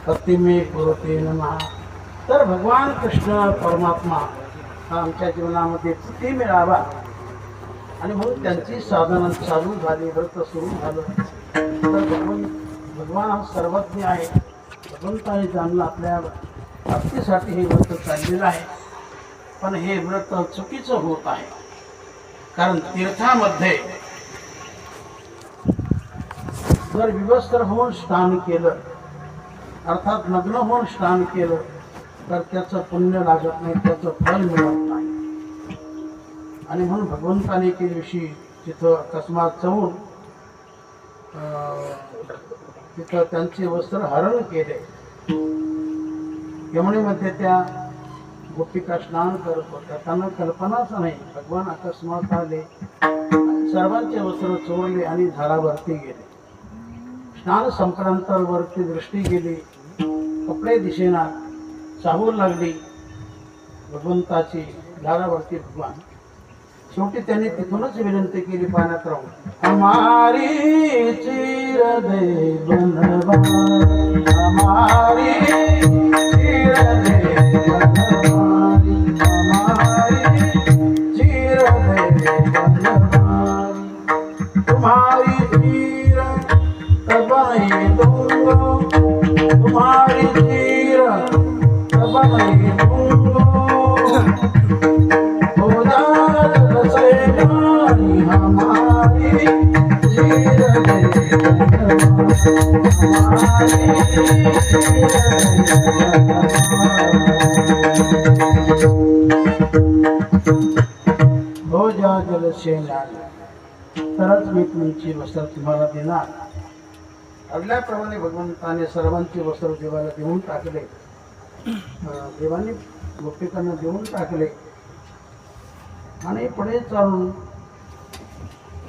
प्रतिमे कुरुते नमः. तर भगवान कृष्ण परमात्मा हा आमच्या जीवनामध्ये स्थिती मिळावा आणि म्हणून त्यांची साधना चालू झाली, व्रत सुरू झालं. तर भगवान हा सर्वज्ञ आहे. भगवंताने जाणलं आपल्या प्राप्तीसाठी हे व्रत चाललेलं आहे. पण हे व्रत चुकीचं होत आहे. कारण तीर्थामध्ये जर विवस्त्र होऊन स्नान केलं, अर्थात नग्न होऊन स्नान केलं, तर त्याचं पुण्य लागत नाही, त्याचं फल मिळत नाही. आणि म्हणून भगवंताने एके दिवशी तिथं अकस्मात जाऊन तिथं त्यांचे वस्त्र हरण केले. यमुनेमध्ये त्या गोपिका स्नान करत होत्या. त्यांना कल्पनाच नाही. भगवान अकस्मात आले, सर्वांचे वस्त्र चोरले आणि झाडावरती गेले. स्नान संपल्यानंतर वरती दृष्टी गेली, कपडे दिसेना, चाहूल लागली भगवंताची. झाडावरती भगवान. शेवटी त्यांनी तिथूनच विनंती केली पाण्यात राहून, हमारी चिर दे बनवारी, हमारी चिर दे बनवारी, हमारी चिर दे बनवारी, तुम्हारी चीर तब नहीं दूंगा, तुम्हारी चीर तब नहीं दूंगा, हो जाए सैनानी हमारी चीर दे हो जा जल सेनानी, तरच मी तुमची वस्त्र तुम्हाला देणार. अडल्याप्रमाणे भगवंताने सर्वांचे वस्त्र देवाला देऊन टाकले. देवाने गोपिकांना देऊन टाकले. आणि पुढे चालून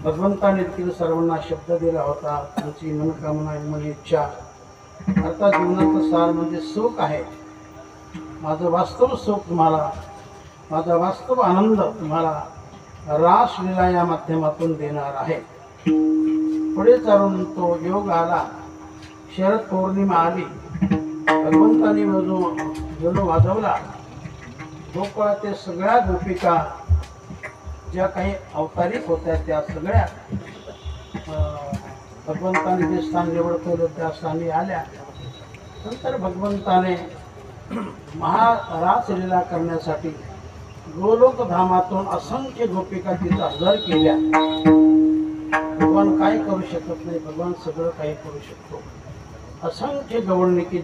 भगवंताने देखील सर्वांना शब्द दिला होता, तुमची मनोकामना मन इच्छा. अर्थात जीवनाचं सार म्हणजे सुख आहे. माझं वास्तव सुख तुम्हाला, माझा वास्तव आनंद तुम्हाला रासलीला या माध्यमातून देणार आहे. पुढे चालून तो योग आला. शरद पौर्णिमा आली. भगवंताने वेणू वाजवला. गोकुळातील सगळ्या गोपिका ज्या काही अवतारिक होत्या त्या सगळ्या भगवंताने जे स्थान निवड केलं त्या स्थानी आल्या. नंतर भगवंताने महारासलीला करण्यासाठी गोलोकधामातून असंख्य गोपिका तिथं हजर केल्या. भगवान काय करू शकत नाही, भगवान सगळं काही करू शकतो. असंख्य गवळणिकी